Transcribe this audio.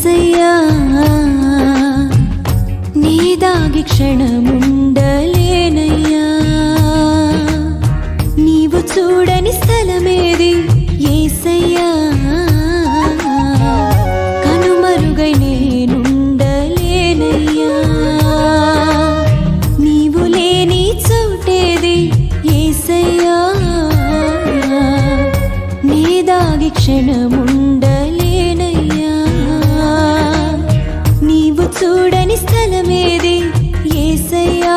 యేసయ్యా నీ దాగి క్షణముండలేనయ్యా నీవు చూడని స్థలమేది యేసయ్యా కనుమరుగై నేనుండలేనయ్యా నీవు లేని చోటేది యేసయ్యా నీ దాగి క్షణముండలేనయ్యా నీవు చూడని స్థలమేది యేసయ్యా